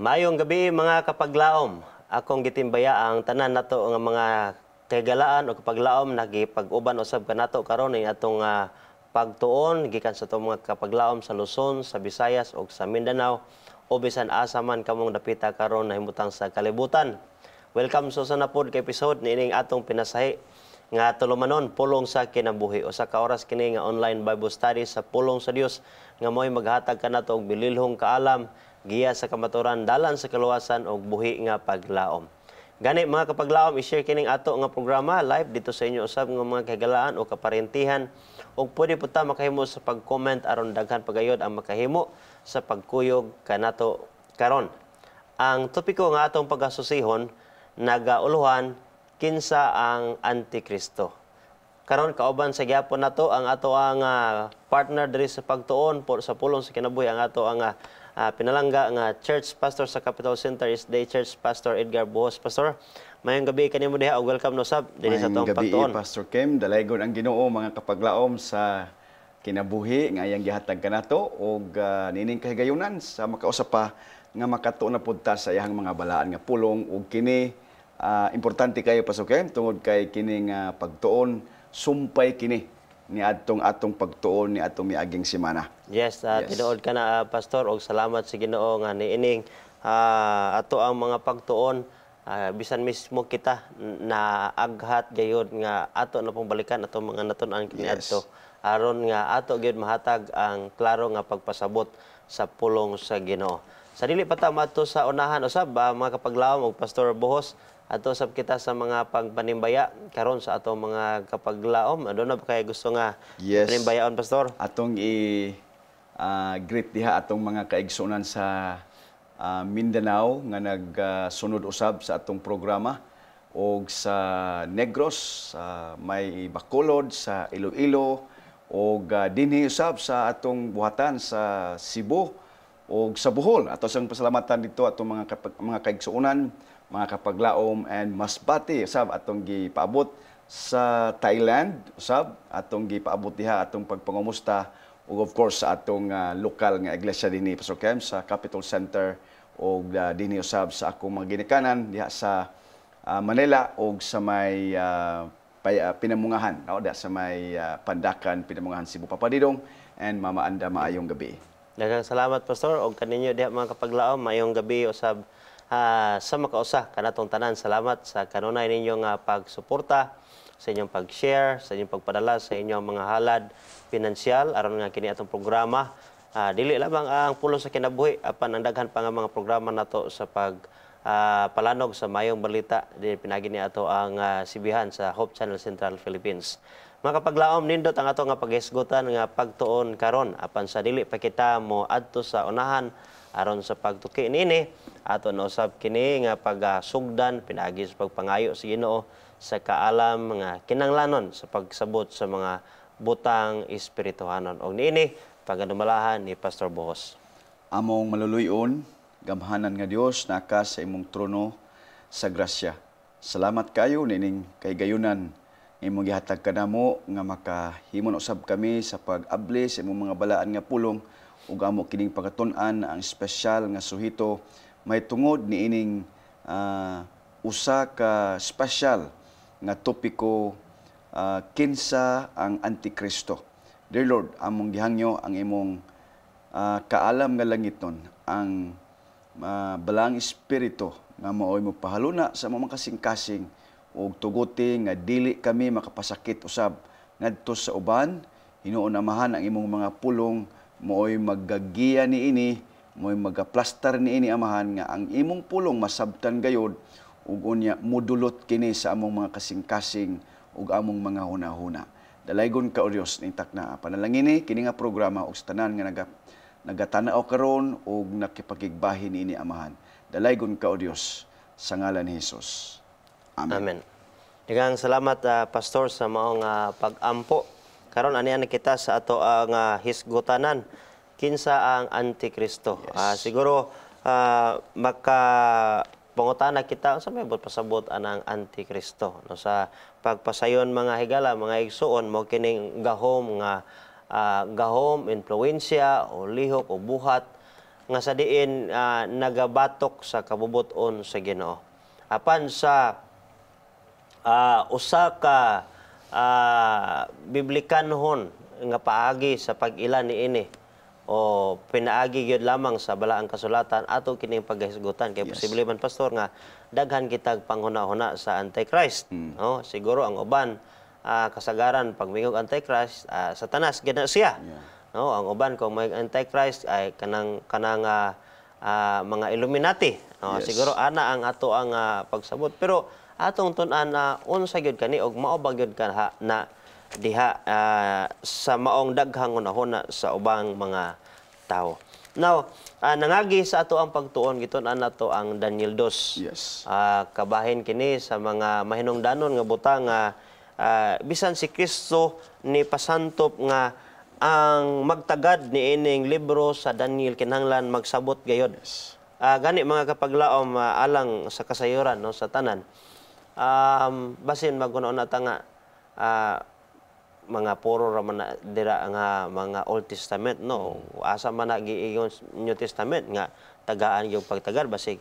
Mayong gabi mga kapaglaom. Akong gitimbaya ang tanan nato nga mga kagalaan o kapaglaom nagipag-uban usab kanato karon ni atong pagtuon gikan sa atong mga kapaglaom sa Luzon, sa Visayas ug sa Mindanao o bisan asa man kamong dapita karon nahimutang sa kalibutan. Welcome sa usa na pod ka episode niining atong pinasahi nga tulumanon pulong sa kinabuhi. Usa ka oras kini nga online Bible study sa pulong sa Dios nga mo'y maghatag kanato og bililhong kaalam giya sa kamaturan, dalan sa kaluwasan o buhi nga paglaom. Gani mga kapaglaom, i-share kining ato nga programa live dito sa inyo usab nga mga kagalaan o kaparentihan o pwede po ta makahimo sa pag-comment aron daghan pagayod ang makahimo sa pagkuyog kanato karon. Ang topiko nga atong pag-asusihon nagauluhan kinsa ang Antikristo. Karon kauban sa gyapon nato ang ato ang partner diri sa pagtuon sa pulong sa kinabuhi, ang ato ang pinalangga nga church pastor sa Capital Center is Day Church Pastor Edgar Bohos. Pastor, mayong gabi kanimo diha og welcome no sab dinhi sa atong pagtuon. Pastor Kim, dalaygon ang Ginoo mga kapaglaom sa kinabuhi nga iyang gihatag kanato og nining kahigayunan sa makausap pa nga makatuon na pud ta sa iyang mga balaan nga pulong ug kini importante kayo Pastor Kim tungod kay kining pagtuon sumpay kini ni atong pagtuon ni atong miaging semana. Yes, tinuod ka na Pastor og salamat sa Ginoo nga niining ato ang mga pagtuon bisan mismo kita na aghat gayud nga ato na pong balikan atong mga natun-an kiniadto aron nga ato gyud mahatag ang klaro nga pagpasabot sa pulong sa Ginoo. Sa dili pa ta madto sa unahan usab mga kapaglaom og Pastor Bohos, ato sab kita sa mga pagpanimbaya karon sa atong mga kapaglaom. Ano na kay gusto nga panimbayaon Pastor? Atong greet diha atong mga kaigsunan sa Mindanao nga nagsunod usab sa atong programa og sa Negros, may Bacolod, sa Iloilo og dinhi usab sa atong buhatan sa Cebu og sa Bohol. Ato sang pasalamatan dito atong mga kaigsuonan, mga kapaglaom and Masbate usab atong gipaabot sa Thailand usab atong gipaabot diha atong pagpangumusta ug of course sa atong lokal nga iglesia dinhi Pastor Kem sa Capital Center ug dinhi usab sa akong mga ginikanan diha sa Manila ug sa may pinamungahan diha sa may Pandakan Pinamungahan Cebu. Papadidong and Mama Anda, maayong gabi. Daghang salamat Pastor og kaninyo diha mga kapaglaom, maayong gabi usab sa makausa kanatong tanan. Salamat sa kanunay ninyong pagsuporta, sa inyong pag-share, sa inyong pagpadala sa inyong mga halad pinansyal aron nga kini atong programa. Dili lamang ang pulong sa kinabuhi apan ang daghan pa nga mga programa nato sa palanog sa mayong balita di pinagi ni ato ang sibihan sa Hope Channel Central Philippines. Mga kapaglaom, nindot ang ato nga paghisgutan nga pagtuon karon apan sa dili pa kita mo adto sa unahan aron sa pagtuki nini ato na usab kini nga pagsugdan pinagi sa pagpangayo sa Ginoo sa kaalam nga kinanglanon sa pagsabot sa mga butang espirituhanon. Og niini pagadumalahan ni Pastor Bohos. Among maluluyon, gamhanan nga Dios naka sa imong trono sa grasya. Salamat kayo nining kahigayunan imong gihatag kanamo nga makahimon usab kami sa pag-abli sa imong mga balaan nga pulong ug amo kining pagatun-an ang espesyal nga suhito may tungod niining usa ka espesyal nga topiko kinsa ang Antikristo. Dear Lord, among gihangyo ang imong kaalam nga langiton ang balang espiritu nga maoy mo pahaluna sa mga kasing-kasing ug tuguti nga dili kami makapasakit usab ngadto sa uban. Hinuon Amahan ang imong mga pulong mooy maggagiya niini, mooy magaplastar niini Amahan nga ang imong pulong masabtan gayud ug unya mudulot kini sa among mga kasing-kasing ug among mga hunahuna. Dalaygon ka o Dios ning takna panalangin kini nga programa ug sa tanan nga nagatanaw karon ug nakipagigbahin niini Amahan. Dalaygon ka o Dios sa ngalan ni Hesus. Amen. Amen. Daghang salamat Pastor sa maong pag-ampo. Karon ani kita sa ato ang hisgutanan kinsa ang Antikristo. Yes. Siguro maka pangutana kita sa may pasabot anang Antikristo no sa pagpasayon mga higala mga igsuon mo kining gahom nga gahom influensya o lihok o buhat nga sa diin nagabatok sa kabubuton sa Ginoo. Apan sa usa ka biblikanhon nga paagi sa pag-ilan niini o pinaagi gyud lamang sa balaang kasulatan ato kining paghisgutan kay posible man Pastor nga daghan kitag panghuna-huna sa Antichrist no siguro ang uban kasagaran pag mingog Antichrist Satanas gina siya no ang uban kung may Antichrist ay kanang mga Illuminati no siguro ana ang ato ang pagsabot pero atong tun-an unsa gyud kani og mao ba gyud ka na diha sa maong daghang hunahuna sa ubang mga tao. Now, nangagi sa ato ang pagtuon gitun-an nato ang Daniel 2. Yes. Kabahin kini sa mga mahinungdanon nga butang bisan si Kristo ni pasantop nga ang magtagad ni ining libro sa Daniel kinahanglan magsabot gayod. Yes. Gani mga kapaglaom alang sa kasayuran no sa tanan. Basin magkunaon na nga mga puro raman na dira nga mga Old Testament no asa man giingon New Testament nga tagaan yung pagtagal basig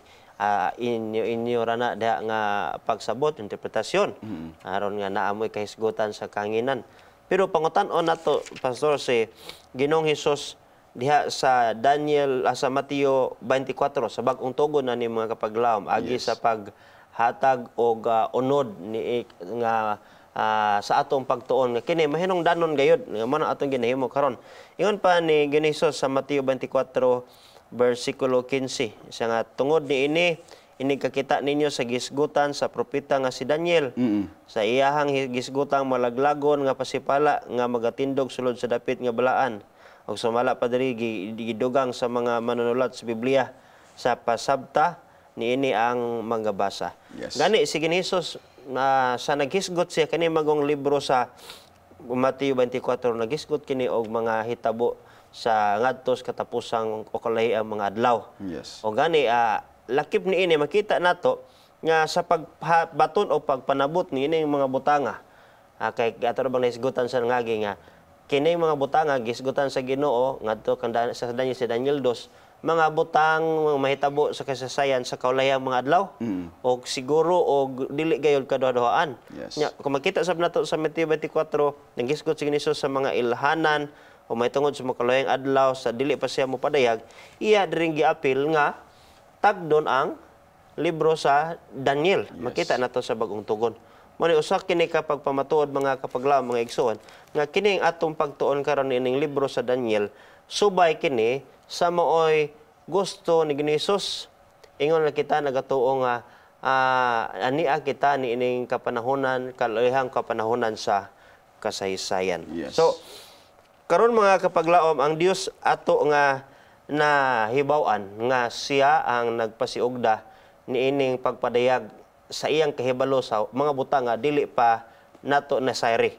inyo ra na da nga pagsabot interpretasyon aron nga naamoy kahisgutan sa kanginan pero pangutan-on nato Pastor si Ginoong Hesus diha sa Daniel sa Mateo 24 sa bag-ong tugon na ni mga kapaglaom agi sa paghatag og unod ni nga sa atong pagtuon nga kini mahinungdanon gayud nga man atong ginahimo karon ingon pa ni Hesus sa Mateo 24 bersikulo 15 siya nga tungod ni ini kakita ninyo sa gisgutan sa propeta nga si Daniel sa iyahang gisgutang malaglagon nga pasipala nga magatindog sulod sa dapit nga balaan ug sumala pa diri gidugang sa mga manunulat sa Biblia sa pasabta niini ang manggabasa. Yes. Gani si Hesus sa naghisgot siya kani magong libro sa Mateo 24 naghisgot kini og mga hitabo sa ngadtos katapusang o kalahiyang mga adlaw. Yes. O gani lakip niini makita nato nga sa pagbaton o pagpanabot niini mga butanga. Kay ato bang nahisgutan sa ngagi nga kini mga butanga gisgutan sa Ginoo ngadto sa Daniel 2 mga butang mahitabo sa kasaysayan sa kaulahiyang mga adlaw o siguro og dili gayud kaduha-duhaan. Yes. Kung makita sab nato sa Mateo 24 naghisgot si Hesus sa mga ilhanan o mahitungod sa mga kaulahiyang adlaw sa dili pa siya mopadayag iya diring giapil nga tagdon ang libro sa Daniel. Yes. Makita nato sa bag-ong tugon. Mao usa kini kapag pamatuod mga kapaglaom mga igsoon nga kining atong pagtuon karon ining libro sa Daniel subay kini sa mooy gusto ni Hesus ingon na kita nagatuo nga ania kita ni ining kapanahonan kalihang kapanahonan sa kasaysayan. Yes. So karon mga kapaglaom ang Dios ato nga nahibaw-an nga siya ang nagpasiugda ni ining pagpadayag sa iyang kahibalo sa mga butang nga dili pa nato nasayri.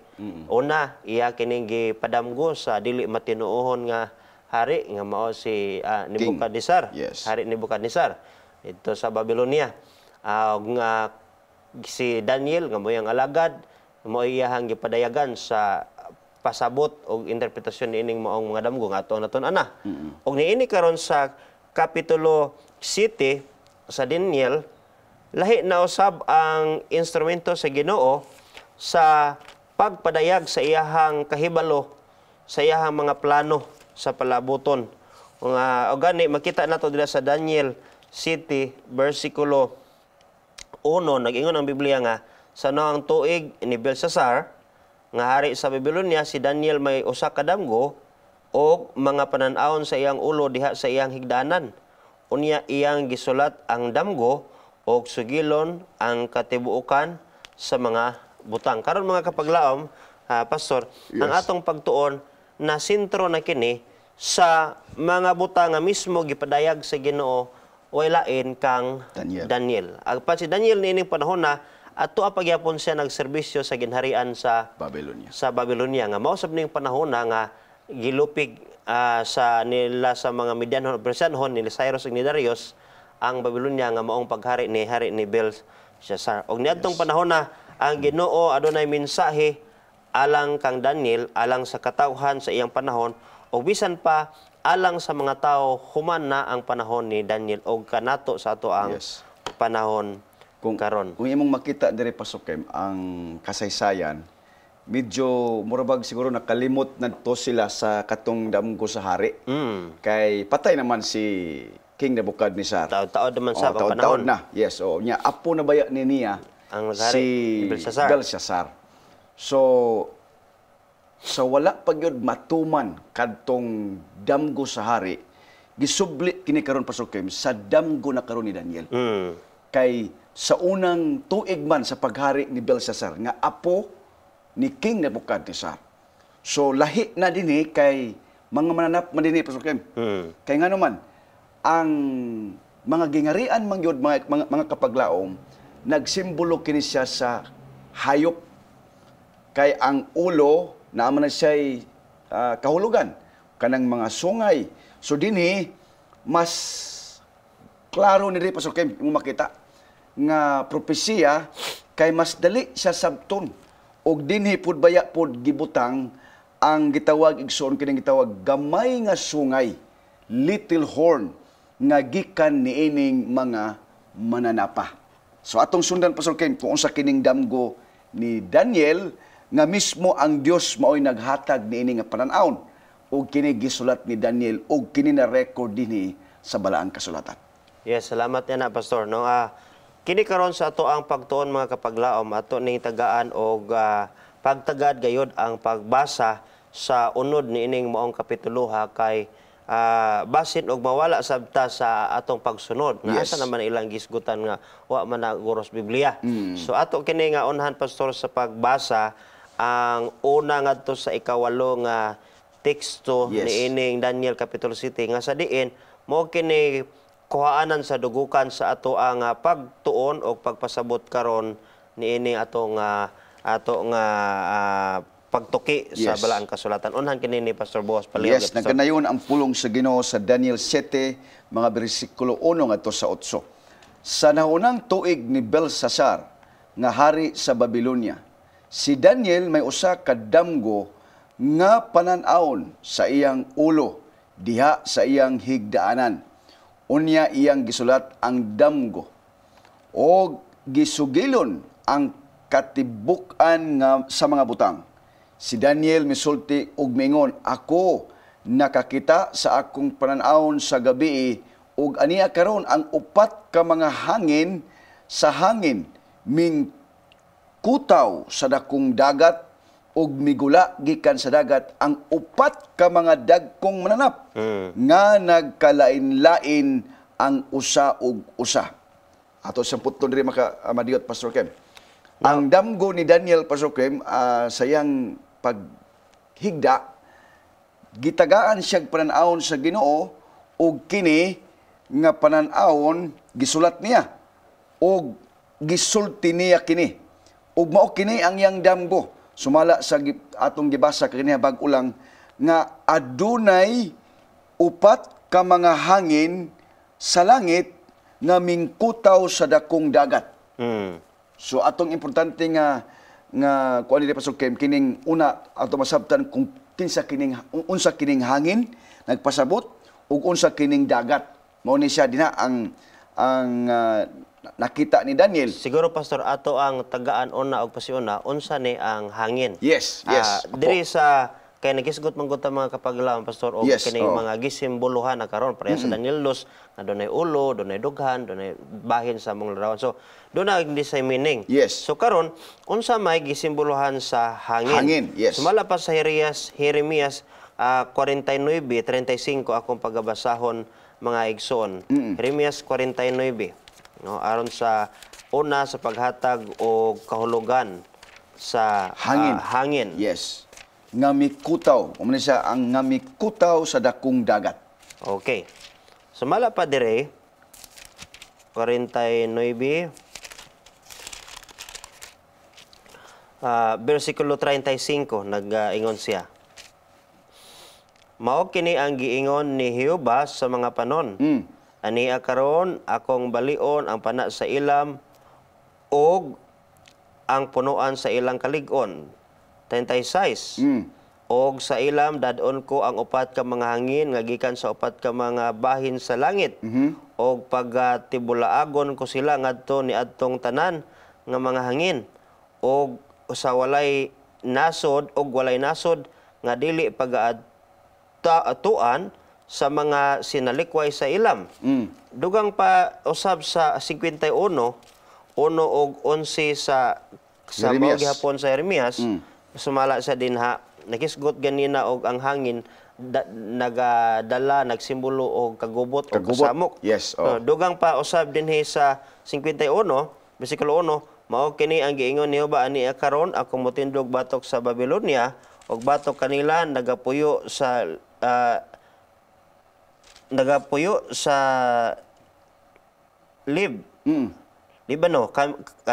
Una iya kining gipadamgo sa dili matinuohon nga hari nga mao si Nebukadnezar. Yes. Hari Nebukadnezar dito sa Babylonia. Nga si Daniel nga mo'y ang alagad mo iyahang gipadayagan sa pasabot og interpretasyon niining maong mga damgo nga ato naton ana. Og niini karon sa kapitulo 7 sa Daniel lahi na usab ang instrumento sa Ginoo sa pagpadayag sa iyahang kahibalo sa iyahang mga plano sa palabuton. O gani makita nato dira sa Daniel 7 bersikulo uno, nag-ingon ang Biblia nga, sa noang tuig ni Belshazzar, nga hari sa Babylonia, si Daniel may usa ka damgo, o mga panan-awon sa iyang ulo diha sa iyang higdanan. Unya iyang gisulat ang damgo, o sugilon ang katibuukan sa mga butang. Karon mga kapaglaom, Pastor, ang atong pagtuon, na sentro na kini sa mga butang nga mismo gipadayag sa Ginoo, way lain kang Daniel. Agpat si Daniel niining panahon na ato pagyapon siya nagserbisyo sa ginharian sa Babylonia. Nga mausab ning panahon na nga gilupig sa nila sa mga Medianhon, Persianhon ni Cyrus ug ni Darius ang Babylonia nga maong paghari ni Belshazzar. Og niadtong panahon na ang Ginoo adunay mensahe alang kang Daniel, alang sa katawhan sa iyang panahon, o bisan pa alang sa mga tao human na ang panahon ni Daniel o kanato sa ato ang panahon karon. Kung imong makita diri Pasukem ang kasaysayan, medyo murabag siguro nakalimot na to sila sa katong damgo sa hari. Kay patay naman si King Nebuchadnezzar. Taod naman sa panahon. Taod na. Yes, nya apo na baya ni niya ang si Belshazzar. So sa wala pagyud matuman kadtong damgo sa hari, gisubli kini karon Pasukem sa damgo na karon ni Daniel. Kay sa unang tuig man sa paghari ni Belshazzar nga apo ni King Nebuchadnezzar. So lahi na dinhi kay mga mananap man dinhi Pasukem. Kay ngano man ang mga gingarian man gyud mga kapaglaom, nagsimbolo kini siya sa hayop. Kay ang ulo naaman na siya'y kahulugan kanang mga sungay. So dinhi mas klaro ni ri Pasukem mo makita nga propesiya kay mas dali siya sabton, og dinhi pud baya pud gibutang ang gitawag igsoon kining gitawag gamay nga sungay, little horn, nga gikan niining mga mananapa. So atong sundan Pasukem kung unsa kining damgo ni Daniel nga mismo ang Dios maoy naghatag niini nga panan-awon, ug kini gisulat ni Daniel ug kini na record dinhi sa balaang kasulatan. Yes, salamat yan Pastor. No, kini karon sa ato ang pagtuon mga kapaglaom, ato ning tagaan og pagtagad gayod ang pagbasa sa unod niining maong kapitulo kay basin og mawala sabta sa atong pagsunod. Asa naman ilang gisgutan nga wa man naguros Biblia. So ato kini nga unhan Pastor sa pagbasa ang una ngadto sa ikawalo nga teksto niining Daniel Kapitulo 7 nga sa diin mo kini kuhaanan sa dugukan sa ato ang pagtuon o pagpasabot karon niining ato nga pagtuki sa balaang kasulatan. Unhan kini ni Pastor Boas palihog. Yes, nagkanayon ang pulong sa Ginoo sa Daniel 7 mga bersikulo 1 ngadto sa 8. Sa naunang tuig ni Belshazzar nga hari sa Babylonia, si Daniel may usa ka damgo nga panan-awon sa iyang ulo diha sa iyang higdaanan. Unya iyang gisulat ang damgo o gisugilon ang katibukan nga sa mga butang. Si Daniel misulti og mingon, ako nakakita sa akong panan-awon sa gabi ug aniya karon ang upat ka mga hangin sa hangin ming kutaw sa dakong dagat ug migula gikan sa dagat ang upat ka mga dagkong mananap nga nagkalain-lain ang usa ug usa. Ato sa putton diri madiyot Pastor Kem. Ang damgo ni Daniel Pastor Kem sa iyang paghigda gitagaan siya panan-awon sa Ginoo ug kini nga panan-awon gisulat niya ug gisulti niya kini. Ug mao kini ang iyang damgo sumala sa atong gibasa kini bag-ulang nga adunay upat ka mga hangin sa langit nga mingkutaw sa dakong dagat. So atong importante nga kuan dili Pastor Kem kining una ato masabtan kung kinsa kining unsa kining hangin nagpasabot ug unsa kining dagat. Mao ni siya dinha ang nakita ni Daniel. Siguro Pastor ato ang tagaan una og pasiuna unsa ni ang hangin. Yes. Diri sa kay nagisgot man gud ta mga kapaglaom pastor og Yes, kining oo. mga gisimbolohan na karon pareha sa Daniel 2 nga dunay ulo, dunay dughan, dunay bahin sa mong larawan. So doon na hindi sa meaning. Yes. So karon unsa may gisimbolohan sa hangin? Hangin, yes. Sumala pa sa Jeremias 49:35 akong pagabasahon mga igsoon. Jeremias 49, no, aron sa una sa paghatag o kahulugan sa Hangin. hangin. Yes. Nga mikutaw. Umano siya ang nga mikutaw sa dakong dagat. Okay. Sumala pa dire 49 versikulo 35 nag-ingon siya. Mao kini ang giingon ni Jehova sa mga panon. Ania karon akong balion ang pana sa ilam og ang punuan sa ilang kalig-on. 36. Og sa ilam dadon ko ang upat ka mga hangin nga gikan sa upat ka mga bahin sa langit. Og pagtibulaagon ko sila ngadto ni adtong tanan nga mga hangin. Og sa walay nasod og walay nasod nga dili pagaatuan sa mga sinalikway sa ilam. Dugang pa usab sa 51, 1 og 11 sa Jeremias. mao gihapon sa Jeremias, sumala sa dinha, nakisgot ganina og ang hangin nagadala, nagsimbolo og kagubot o Kagubot. kasamok. Yes, oh. Dugang pa usab dinhi sa 51, bersikulo 1, mao kini ang giingon ni Jehova ani karon ako motindog batok sa Babylonia og batok kanila nagapuyo sa Lib. Libano,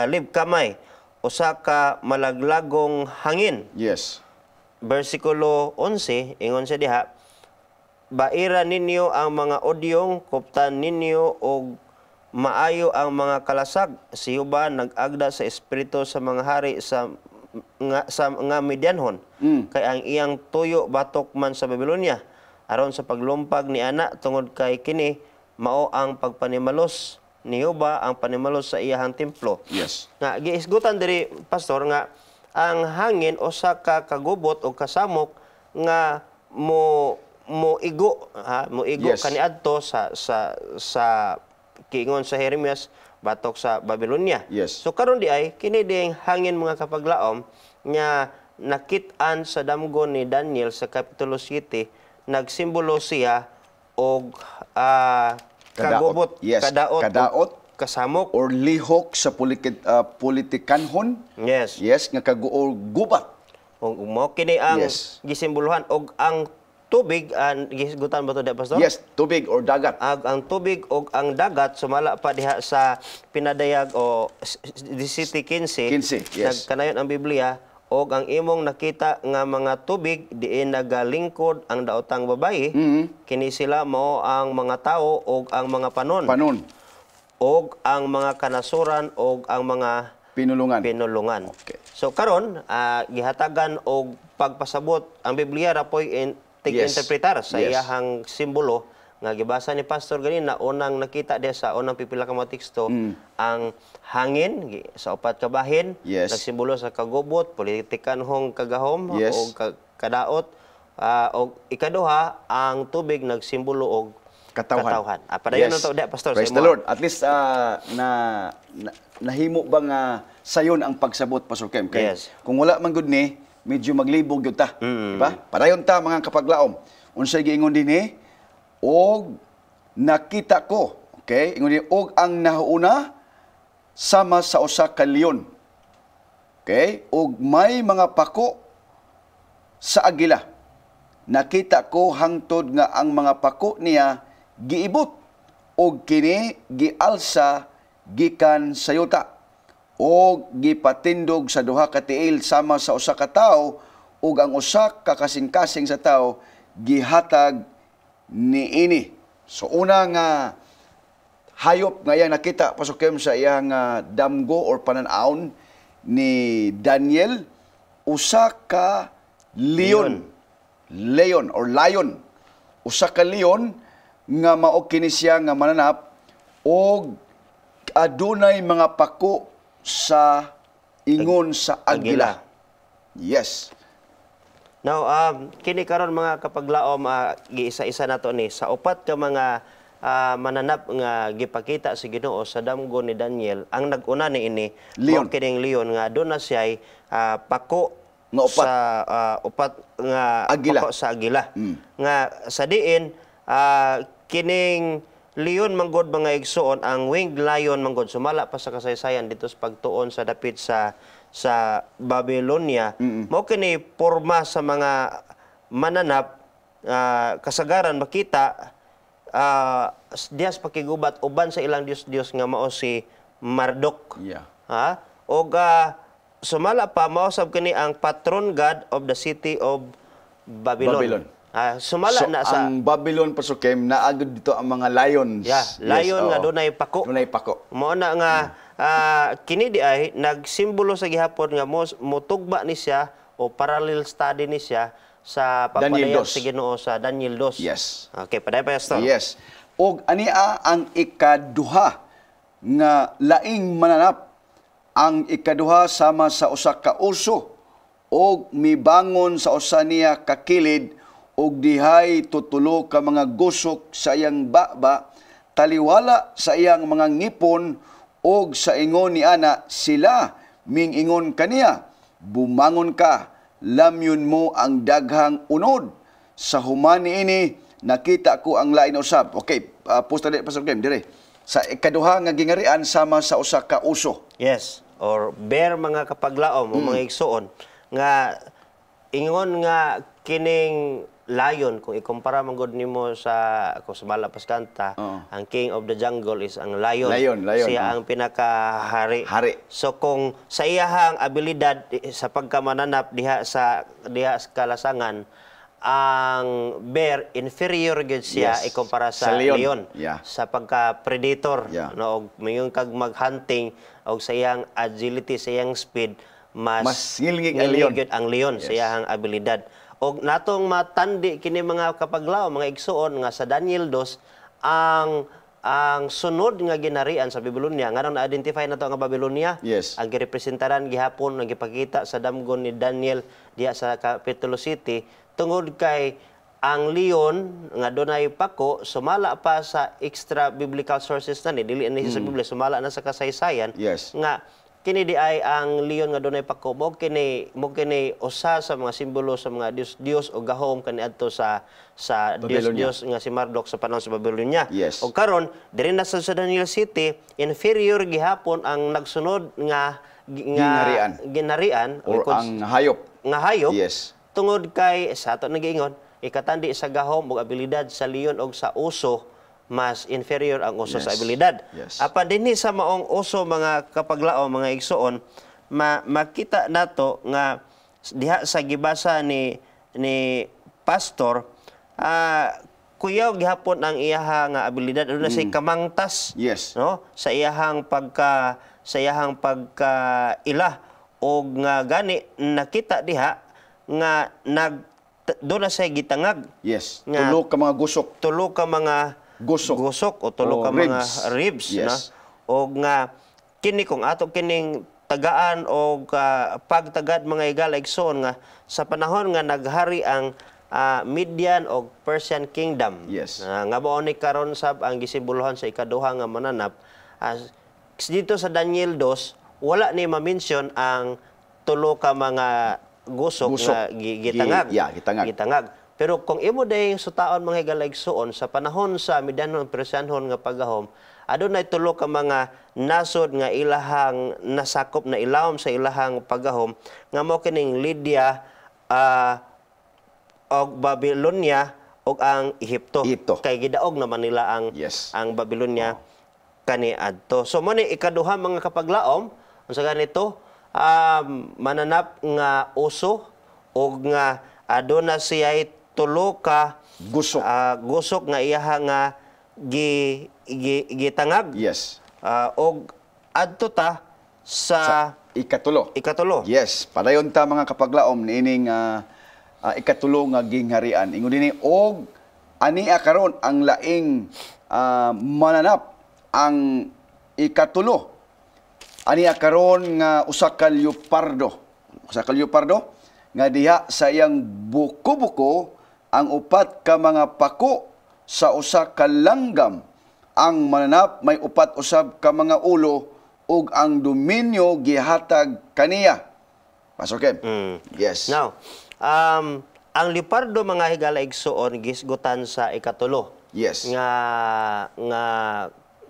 Lib kamay, usa ka malaglagong hangin. Yes. Versikulo 11, ingon siya diha, baira ninyo ang mga odyong, kuptan ninyo og maayo ang mga kalasag. Si Jehova nag-agda sa espiritu sa mga hari sa nga Midianhon. Kay ang iyang tuyo batok man sa Babylonia. Aron sa paglumpag ni ana tungod kay kini mao ang pagpanimalos ni Jehova, ang panimalos sa iyahang templo. Yes. Nga giisgutan diri pastor nga ang hangin usa ka kagubot o kasamok nga moigo Yes. kaniadto sa kiingon sa Jeremias batok sa Babylonia. Yes. So karon di ay kini ding hangin mga kapaglaom nga nakit-an sa damgo ni Daniel sa kapitulo 7, nagsimbolo siya og kagubot, Yes. kadaot, Kadaot. kasamok. Or lihok sa politikanhon. Yes. Yes, nga gubat. Og mo kini ang Yes. gisimboluhan og ang tubig gisgutan ba to da pastor? Yes, tubig or dagat. Ang tubig og ang dagat sumala pa diha sa pinadayag o 17:15. 15, yes. Nagkanayon ang Biblia og ang imong nakita nga mga tubig diin nagalingkod ang daotang babayi. Kini sila mao ang mga tao og ang mga panon. Panon. Og ang mga kanasuran og ang mga pinulungan. Okay. So karon gihatagan og pagpasabot ang Biblia ra poy tig-interpretar sa Yes. iyahang simbolo nga gibasa ni pastor ganina unang nakita diya sa unang pipila ka mga teksto ang hangin sa upat ka bahin Yes. nagsimbolo sa kagubot, politikanhong kagahom Yes. o kadaot og ikaduha ang tubig nagsimbolo og katawhan. Padayon Yes. to diya pastor Praise sa the imo. Lord. At least nahimo ba nga sayon ang pagsabot, Pastor Kem? Kay Yes. kung wala man gud ni, medyo maglibog gyud ta. Diba? Padayon ta mga kapaglaom. Unsay giingon dinhi? Og nakita ko, okay? Ingon dinhi og ang nahuuna sama sa usa ka leon. Okay? Og may mga pako sa agila. Nakita ko hangtod nga ang mga pako niya giibot og kini gialsa gikan sa yuta og gipatindog sa duha ka tiil sama sa usa ka tawo ug ang usa ka kasing-kasing sa tawo gihatag niini. So una nga hayop nga iyang nakita pasukem sa iyang damgo or panan-aon ni Daniel, usa ka leon. Leon or lion. Usa ka leon nga mao kini siya nga mananap og adunay mga pako sa ingon sa agila. Yes. Now, kini karon mga kapaglaom, giisa-isa nato ni sa upat ka mga mananap nga gipakita si Ginoo sa damgo ni Daniel. Ang nag-una ni ini Leon. mao kining leon nga doon na siya pako Nga upat. sa upat nga Agila. pako sa agila. Nga sa diin kining leon manggod mga igsoon, ang winged lion manggod sumala pa sa kasaysayan dito sa pagtuon sa dapit sa Babylonia. Mao kini porma sa mga mananap, kasagaran makita diyas pakigubat uban sa ilang Dios nga mao si Marduk. Yeah. Ha? Og sumala pa mausab kini ang patron god of the city of Babylon. Sumala So, na sa ang Babylon pasukim, naagad dito ang mga lions. lion nga oo. dunay pako. Dunay pako. Mao na nga kini di ay nagsimbolo sa gihapon nga mutugba ni siya o parallel study ni siya sa Daniel pagpadayag 2. sa Ginoo sa Daniel 2. Yes. Okay, paday pa Pastor. Yes. Og ania ang ikaduha nga laing mananap. Ang ikaduha sama sa usa ka uso og mibangon sa usa niya ka kilid og dihay tutulo ka mga gusok sa iyang baba, taliwala sa iyang mga ngipon og sa ingon ni ana sila mingingon kaniya, bumangon ka, lamyon mo ang daghang unod. Sa humani ini nakita ko ang lain usab. Okay, posta di Pastor Game dire. Sa ikaduha nga gingarian sama sa usa ka uso. Yes, or bear mga kapaglaom o mga igsoon nga ingon nga kining lion, kung ikumpara man gud nimo sa kung sa Malapas Kanta, ang king of the jungle is ang lion. Lion, Siya ang pinakahari. Hari. So kung sa iyahang abilidad sa pagkamananap diha sa kalasangan, ang bear inferior gid siya Yes. ikumpara Sa sa leon. leon. Yeah. Sa pagka-predator, Yeah. no, og mayon kag mag-hunting og sa iyang agility, sa iyang speed, Mas ngilngig ang leon. ngilngig ang leon sa iyang abilidad. Og natong matandi kini mga kapaglaw, mga igsuon nga sa Daniel 2 ang sunod nga ginarian sa Babylonia, nga na-identify na to nga Babylonia, Yes. ang girepresentaran gihapon nga gipakita sa damgon ni Daniel diha sa Capitol City tungod kay ang leon nga dunay pako sumala pa sa extra biblical sources na ni dili na sa Biblia, sumala na sa kasaysayan. Yes. Nga kini di ay ang leon nga dunay pako mo kini usa sa mga simbolo sa mga Dios o gahom kaniadto sa Babylonia. Dios nga si Marduk sa panahon sa Babylonia. Yes. O karon diri na sa Daniel City, inferior gihapon ang nagsunod nga ginarian Or ang hayop. nga hayop. Yes. Tungod kay sa ato nagiingon, ikatandi sa gahom ug abilidad sa leon og sa uso, mas inferior ang uso sa Yes. abilidad. Yes. Apan dinhi sa maong uso mga kapaglaom, mga igsoon, makita nato nga diha sa gibasa ni pastor, kuyaw gihapon ang iyaha nga abilidad aduna say kamangtas. Yes. No, sa iyahang pagka ilah og nga gani nakita diha nga doon na siya gitangag. Yes. Nga- Tulo ka mga gusok. Tulo ka mga Gusok. o tulo O ka mga ribs. ribs Yes. na o nga kini kung ato kining tagaan o pagtagad mga igala igsoon nga sa panahon nga naghari ang Median o Persian Kingdom. Yes. Nga mao ni karon sab ang gisimbolohan sa ikaduha nga mananap. Dito sa Daniel 2 wala ni ma-mention ang tulo ka mga gusok nga gitangag. Gitangag. Pero kung imo day sutaon mga higalaysuon sa panahon sa Medianon Persianhon nga paggahom, adunay tulo ka mga nasod nga ilahang nasakop na ilawom sa ilahang paggahom nga mao kining Lydia og Babylonia og ang Ehipto. Ehipto. Kay gidaog naman nila ang Yes. ang Babylonia kaniadto. So mo ni ikaduha mga kapaglaom unsa ganito mananap nga uso o nga aduna siya'y tulo ka Gusok. gusok nga iyaha nga gitangag. Yes. Og adto ta sa Ikatulo. ikatulo. Yes, padayon ta mga kapaglaom niining ikatulo nga gingharian. Ingon dinhi og ania karon ang laing mananap ang ikatulo. Ania karon nga usa ka leopardo. Usa ka leopardo nga diha sa iyang buko-buko ang upat ka mga pako sa usa ka langgam. Ang mananap may upat usab ka mga ulo ug ang dominyo gihatag kaniya. Pasokin. Yes. Now, ang leopardo mga higala igsuon gisgutan sa ikatulo. Yes. Nga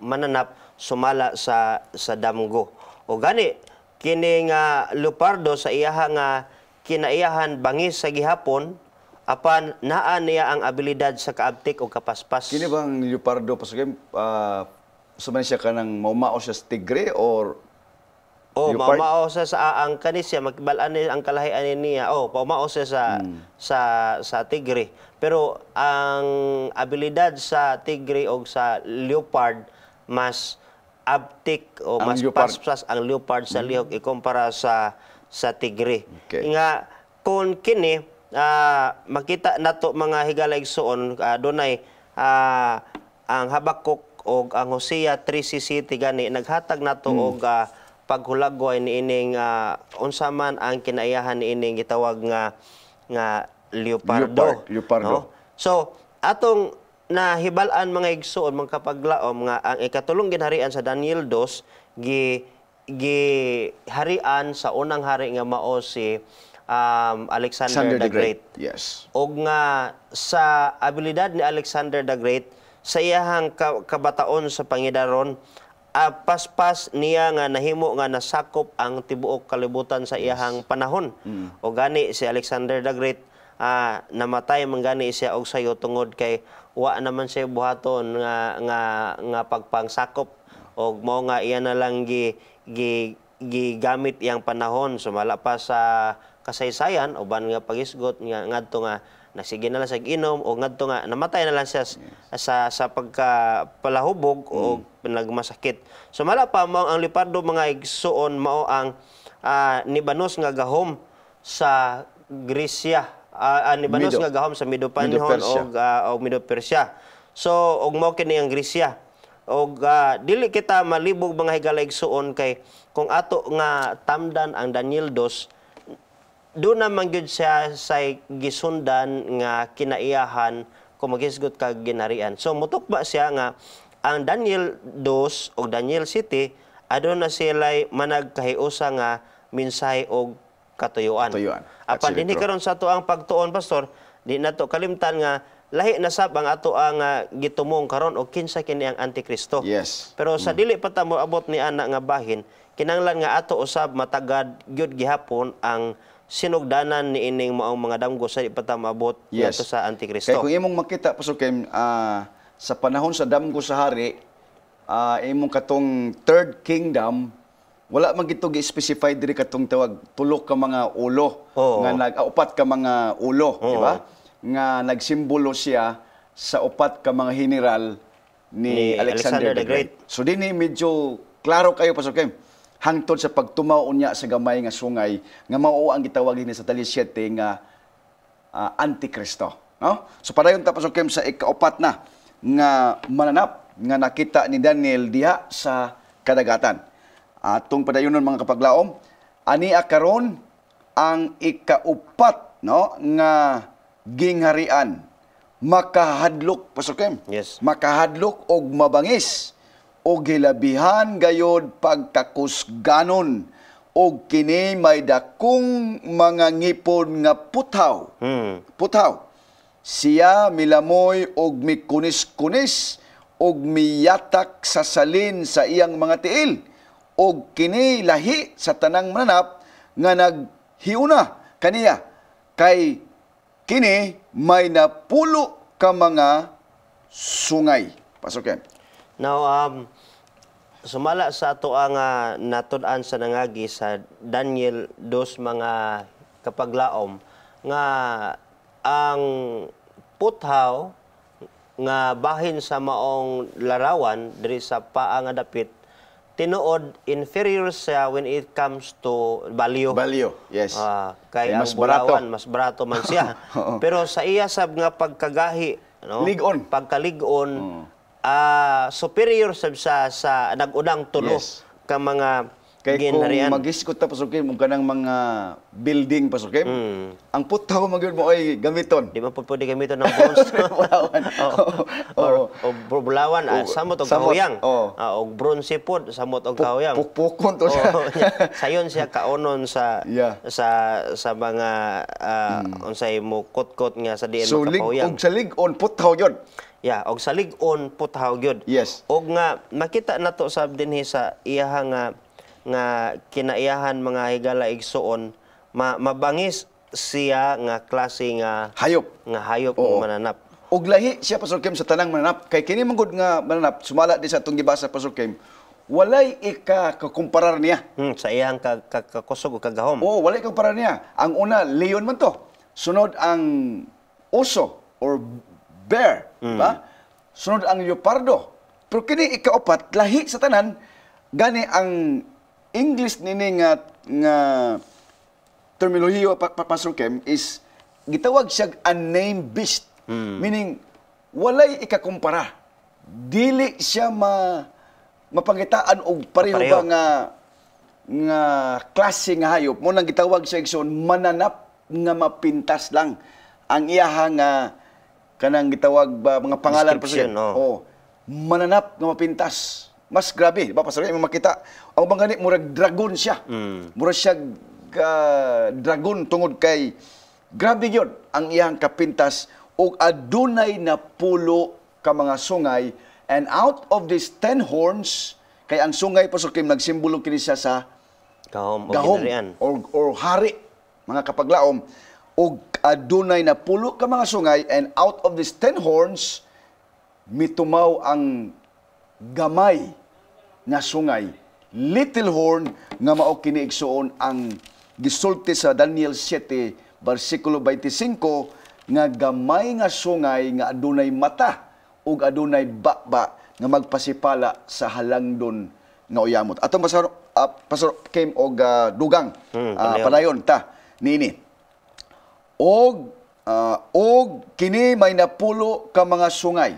mananap sumala sa damgo. O gani kini nga leopardo sa iyaha nga kinaiyahan bangis sa gihapon apan naa niya ang abilidad sa kaabtik o kapaspas. Kini bang leopardo pasokin suman siya kanang maumao siya sa tigre or leopard? Maumao sa ang kanisya magbalaan ni ang kalahian niya. Paumao siya sa tigre. Pero ang abilidad sa tigre o sa leopard mas abtik o Ang mas leopard. paspas ang leopard sa lihok ikumpara sa tigre. Okay. Nga kung kini makita nato mga higala igsuon dunay ang Habakuk o ang Hosea 3:7 gani naghatag nato og paghulagway niining unsa man ang kinaiyahan niining gitawag nga leopardo. Leopardo. No? So atong nahibal-an mga igsuon mga kapaglaom nga ang ikatulong ginharian sa Daniel 2 giharian sa unang hari nga mao si Alexander the Great. Yes. O nga sa abilidad ni Alexander the Great sa iyahang kabataon sa pangidaron paspas niya nga nahimo nga nasakop ang tibuok kalibutan sa iyahang panahon. O gani si Alexander the Great namatay man gani siya og sayo tungod kay wa naman siya buhaton nga pagpangsakop og mao nga iya na lang gigamit iyang panahon sumala pa sa kasaysayan uban nga pagisgot nga ngadto nga nagsige na lang sa inom o ngadto nga namatay na lang siya sa pagkapalahubog o nagmasakit. Sumala pa mao ang leopardo mga igsuon mao ang nibanos nga gahom sa Gresya. Nibanos nga gahom sa Medo-Panahon o Medo-Persya. So og mao kini ang Gresya. Og dili kita malibog mga higala igsuon kay kung ato nga tamdan ang Daniel 2 doon naman gyud siya sa gisundan nga kinaiyahan kung magisgot kag ginarian. So mutukba siya nga ang Daniel 2 o Daniel 7 aduna na sila managkahiusa nga mensahe og katuyuan. Apan dinhi karon sa ato ang pagtuon pastor, di nato kalimtan nga lahi na sab ang ato ang gitumong karon og kinsa kini ang Antikristo. Yes. Pero sa dili pa ta moabot ni ana nga bahin, kinahanglan nga ato usab matagad gyud gihapon ang sinugdanan ni ining maong mga damgo sa di pa ta maabot ngadto sa Antikristo. Kaya kung imong makita Pasukim, sa panahon sa damgo sa hari, imong katong third kingdom, wala man gito gi-specify diri katong tawag tulo ka mga ulo nga upat ka mga ulo, di ba? Nga nagsimbolo siya sa upat ka mga general ni Alexander the Great. So dinhi medyo klaro kayo Pasukim. Hangtod sa pagtumaw unya sa gamay nga sungay nga mao ang gitawag ni sa tali 7 nga Antikristo, no? So padayon ta Pasukim sa ikaupat na nga mananap nga nakita ni Daniel diha sa kadagatan. Atong padayonon mga kapaglaom, ani karon ang ikaupat, no, nga gingharian makahadlok Pasukim. Yes. Makahadlok og mabangis og hilabihan gayod pagkakusganon og kini may dakong mga ngipon nga puthaw. Puthaw. Siya milamoy og mikunis-kunis og miyatak sa salin sa iyang mga tiil og kini lahi sa tanang mananap nga naghiuna kaniya kay kini may napulo ka mga sungay. Pasukin. Now, sumala sa ato ang natud-an sa nangagi sa Daniel 2 mga kapaglaom nga ang puthaw nga bahin sa maong larawan diri sa paa nga dapit tinuod inferior siya when it comes to value. Value, yes. Kay mas ang bulawan, barato. mas barato man siya. Pero sa iya sab nga pagkagahi, no? Ligon. Pagkaligon, superior sab sa nag-unang tulo Yes. ka mga Kay kung ginharian. mag-iskot ta pasukim og kanang mga building pasukim, ang putaw magyud mo ay gamiton. Di man po pwede gamiton ng bronze. Bulawan. O bulawan, samot og samot, kahuyang. oo. Og bronze pod, samot og kahuyang. Pukpukon to siya. Sayon siya kaunon sa Yeah. sa mga unsay mo kot-kot nga sa diin So makakahuyang. og sa lig-on putaw yun. Yeah, og sa lig-on putaw gyud. Yes. Og nga makita nato sab dinhi sa iyaha nga kinaiyahan mga higala igsuon mabangis siya nga klase nga Hayop. hayop Oo. nga mananap. Og lahi siya pasukim sa tanang mananap. Kay kini manggod nga mananap, sumala di sa atong gibasa pasukim, walay ika-kumparar niya. Sa iyang kakusog o kagahom. Oo, walay ika-kumparar niya. Ang una, leon man to. Sunod ang oso or bear. Ba? Sunod ang leopardo. Pero kini ikaupat, lahi sa tanan, gani ang English nini nga terminolohiyo pasukim is gitawag siya unnamed beast. Meaning, walay ikakumpara. Dili siya mapangitaan og pareho ba nga klase nga hayop. Mo nang gitawag siya igsoon mananap nga mapintas lang. Ang iyaha nga kanang gitawag ba mga pangalan Description, Oh, mananap nga mapintas. Mas grabe, ba pasari mo makita. Ang mga ganit murag dragon siya. Murag siya dragon tungod kay grabe yun ang iyang kapintas og adunay na pulo ka mga sungay, and out of these 10 horns kay ang sungay pasukim nagsimbolo kini siya sa Gahom o gahom ginharian. or hari mga kapaglaom, og adunay na pulo ka mga sungay, and out of these 10 horns mitumaw ang gamay nga sungay, little horn nga mao kini igsuon ang gisulti sa Daniel 7 bersikulo 25 nga gamay nga sungay nga adunay mata ug adunay bakba nga magpasipala sa halangdon nga uyamot. Atong pastor came og dugang padayon ta nini. Og kini may napulo ka mga sungay.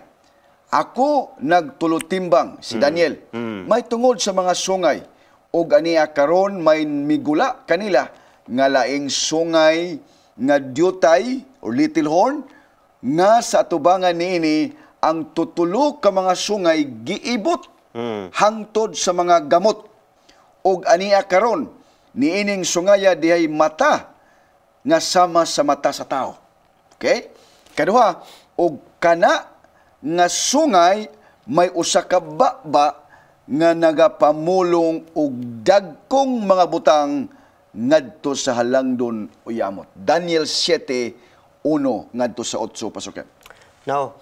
Ako nagtulutimbang si Daniel. May tungod sa mga sungay ug aniya karon may migula kanila nga laing sungay nga dyutay or little horn nga sa atubangan niini ang tutulo ka mga sungay giibot hangtod sa mga gamot. Og aniya karon niining sungaya dihay mata nga sama sa mata sa tao. Okay? Kaduha, og kana nga sungay may usa ka bakba nga nagapamulong og dagkong mga butang ngadto sa halangdon uyamot. Daniel 7:1 ngadto sa 8 pasukan. Now,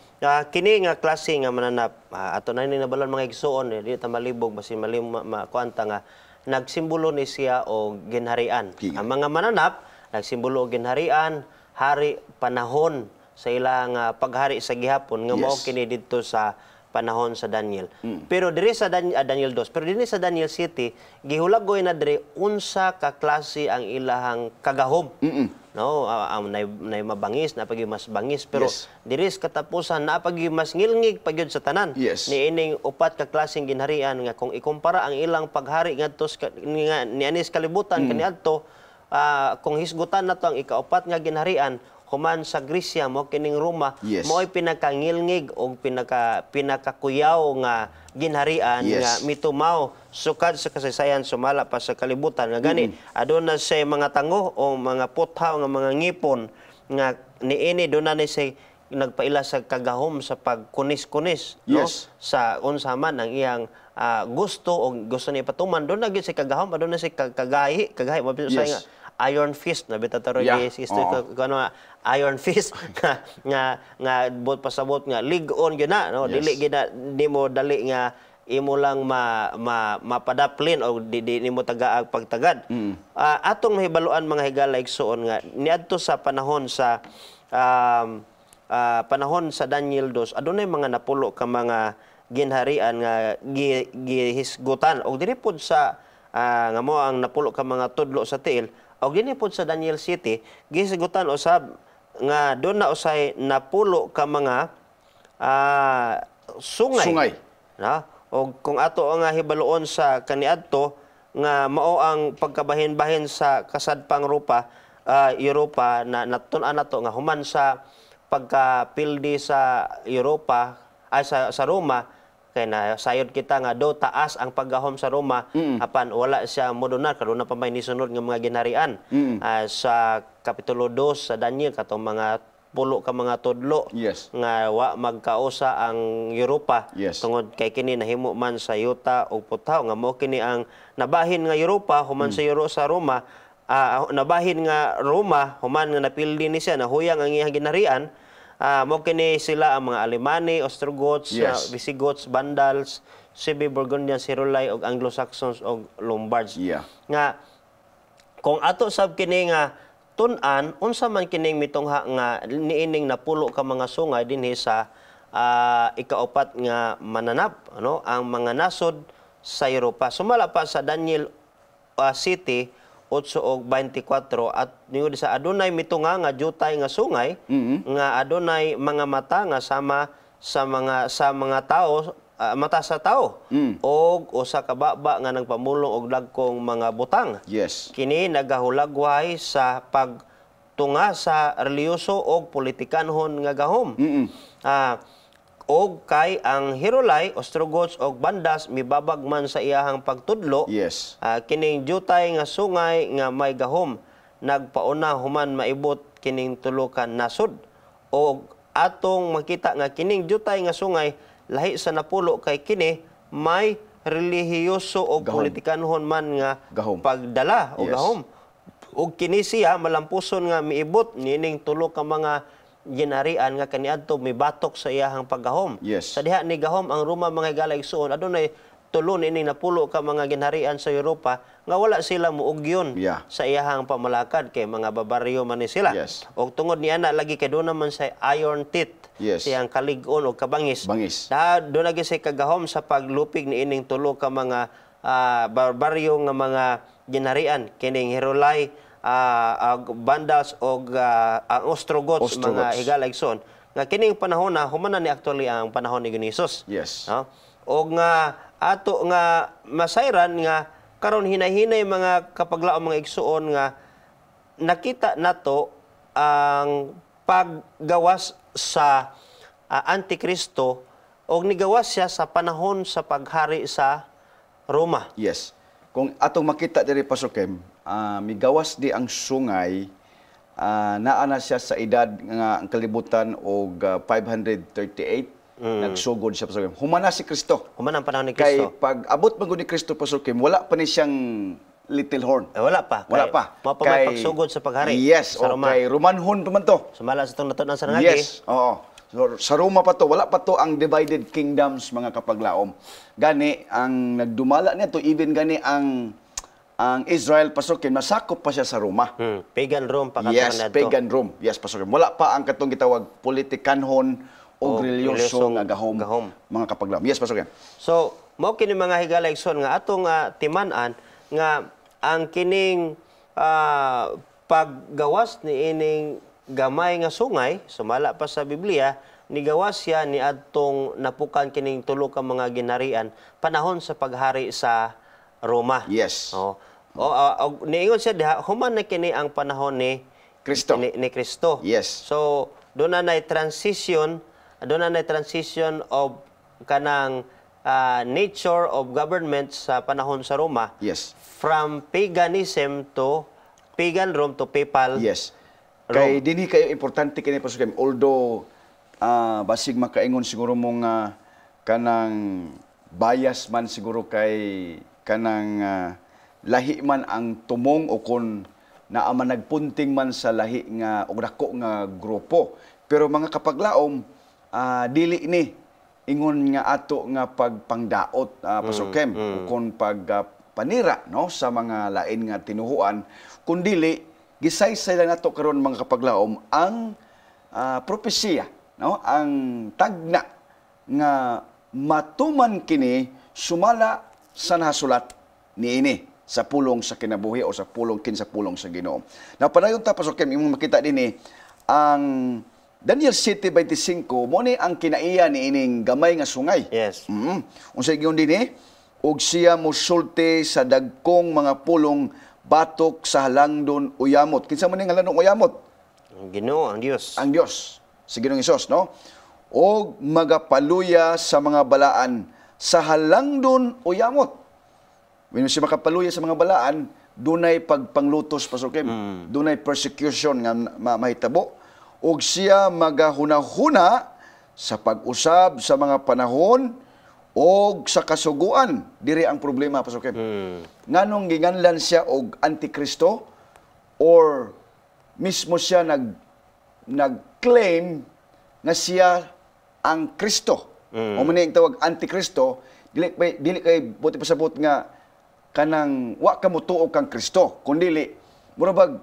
kini nga klase nga mananap, ato na ni nabalon mga igsuon, di ta malibog basin makuanta nga nagsimbolo ni siya og ginharian. King. Ang mga mananap nagsimbolo og ginharian, hari, panahon sa ilang paghari sa gihapon nga mao Yes. kini didto sa panahon sa Daniel. Pero diri sa Daniel 2, pero diri sa Daniel 7, gihulagoy na diri unsa ka klase ang ilahang kagahom. No, nay mabangis, napagi mas bangis, pero Yes. diri sa katapusan napagi mas ngilngig pagyud sa tanan. Yes. Niining upat ka klaseng ginharian nga kung ikumpara ang ilang paghari ngadto ni anis kalibutan kaniadto, kung hisgutan nato ang ikaupat nga ginharian human sa Grisya mo kining Roma, Yes. mo'y pinakangilngig o pinakakuyaw nga ginharian Yes. nga mitumaw sukad sa kasaysayan sumala pa sa kalibutan nga gani aduna say mga tango o mga puthaw nga mga ngipon nga niini doon na say nagpaila sa kagahom sa pagkunis-kunis no Yes. sa unsa man ang iyang gusto o gusto ni patuman doon na gyud sa kagahom aduna say kagahi mabisa Yes. nga iron fist na bitataro Yeah. di sister ano iron fist nga bot pasabot nga lig on gyud na no Yes. dili gyud na di mo dali nga imo lang mapadaplin o di nimo tagaag pagtagad. Atong mahibaluan mga higala igsuon nga niadto sa panahon sa Daniel 2 adunay mga napulo ka mga ginharian nga gihisgutan og diri pod sa nga mo ang napulo ka mga tudlo sa tiil og dinhi pod sa Daniel 7 gihisgutan usab nga doon na usay napulo ka mga sungay. Sungay. Na? O kung ato nga hibaluon sa kaniadto nga mao ang pagkabahin-bahin sa kasadpang Europa na natun-an nato nga human sa pagkapildi sa Europa ay sa Roma kay na sayod kita nga do taas ang paggahom sa Roma apan wala siya modunar kaduna pa may nisunod nga mga ginharian. Sa kapitulo 2 sa Daniel katong mga pulo ka mga tudlo Yes. nga wa magkausa ang Europa Yes. tungod kay kini nahimo man sa yuta o putaw nga mao kini ang nabahin nga Europa human sa Roma. Nabahin nga Roma human nga napildi ni siya nahuyang ang iyang ginharian. Mo kini sila ang mga Alemani, Ostrogoths, Yes. Visigoths, Vandals, Suebi, Burgundians, Heruli ug Anglo-Saxons ug Lombards. Yeah. Nga kung ato sab kini nga tun-an unsa man kining mitungha nga niining napulo ka mga sungay dinhi sa ikaapat nga mananap ano ang mga nasod sa Europa. Sumala pa sa Daniel City 8 ug 24 at niud sa adunay mitungha nga jutay nga sungay nga adunay mga mata nga sama sa mga tao mata sa tao og usa ka baba nga nagpamulong og dagkong mga butang. Yes. Kini nagahulagway sa pagtunga sa reliyoso og politikanhon nga gahom. Og kay ang Hirulay, Ostrogoths og Bandas mibabag man sa iyahang pagtudlo. Yes. Kining jutay nga sungay nga may gahom nagpauna human maibot kining tulo ka nasod. Og atong makita nga kining jutay nga sungay lahi sa napulo kay kini may relihiyoso o politikanhon man nga Gahom. pagdala o Yes. gahom. O kini siya malampuson nga miibot nining tulo ka mga ginharian nga kaniadto mibatok sa iyahang paggahom. Yes. Sa diha ni gahom ang Roma mga higalay-igsoon adunay tulo nining napulo ka mga ginharian sa Europa nga wala sila muugyon Yeah. sa iyahang pamalakad kay mga babaryo man ni sila. Yes. Og tungod ni ana lagi kay doon naman sa iron teeth. Yes. Siyang kalig-on o kabangis. Bangis. Doon lagi sa kagahom sa paglupig ni ining tulo ka mga barbaryo nga mga ginharian kining Herulay, Vandals og ang Ostrogoths mga Ostrogoths. higalay-igsoon nga kining panahon na humanan ni actually ang panahon ni Hesus. Yes. No? Og nga ato nga masayran nga karon hinay-hinay mga kapaglaom mga igsuon nga nakita nato ang paggawas sa Antikristo og nigawas siya sa panahon sa paghari sa Roma. Yes. Kung atong makita diri Pasukem, migawas di ang sungay, naa na siya sa edad nga ang kalibutan og 538 nagsugod siya Pasukem. Humana si Kristo. Human ang panahon ni Kay Kristo. pag abot man gud ni Kristo Pasukem, wala pa ni siyang little horn. Wala pa. Wala Kay pa. mao pa may pagsugod sa paghari Yes, sa Roma. okay. Romanhon pa man to. Sumala sa itong natunan sa nangagi. Yes, oo. So, sa Roma pa to, wala pa to ang divided kingdoms mga kapaglaom. Gani ang nagdumala nito, even gani ang Israel Pasukin, masakop pa siya sa Roma. Pagan Rome pa Yes, pagan Rome. Yes, Pasukin. Wala pa ang katong gitawag politikanhon o reliyosong nga gahom, mga kapaglaom. Yes, Pasukin. So, mao kini mga higalay-igsoon nga atong timan-an nga ang kining paggawas ni ining gamay nga sungay sumala pa sa Biblia nigawas siya ni adtong napukan kining tulo ka mga ginharian panahon sa paghari sa Roma. Yes. Niingon siya diha human na kini ang panahon ni Kristo. ni Kristo. Yes. So doon na transition of kanang nature of government sa panahon sa Roma. Yes. From paganism to pagan Rome to papal. Yes. Rome. Kay dinhi kayo importante kini Pasukim. Although basig makaingon siguro mong kanang bias man siguro kay kanang lahi man ang tumong o kun naa man nagpunting man sa lahi nga og dako nga grupo. Pero mga kapaglaom dili ni ingon nga ato nga pagpangdaot Pasukim o kun panira no sa mga lain nga tinuhuan kun dili gisaysay lang nato karon mga kapaglaom ang propesya no ang tagna nga matuman kini sumala sa nasulat niini sa pulong sa kinabuhi o sa pulong kinsa pulong sa Ginoo. Na padayon ta Pasukim imong makita dinhi ang Daniel 7:25 mo ni ang kinaiya ni ining gamay nga sungay. Yes. Unsay giyon dinhi ug siya mosulti sa dagkong mga pulong batok sa halangdon uyamot. Kinsa man ning halangdon uyamot? Ang Ginoo, ang Dios. Ang Dios, si Ginoong Hesus, no? O magapaluya sa mga balaan sa halangdon uyamot. When siya makapaluya sa mga balaan, dunay pagpanglutos, Pastor Kim. Dunay persecution nga mahitabo. O siya magahuna-huna sa pag-usab sa mga panahon o sa kasuguan. Diri ang problema, Pastor Kim. Nganong ginganlan siya og Antikristo or mismo siya nag-claim na siya ang Kristo. O man yung tawag Antikristo, dili kay buti pasabot nga kanang wa ka mo tuog kang Kristo, kundi murabag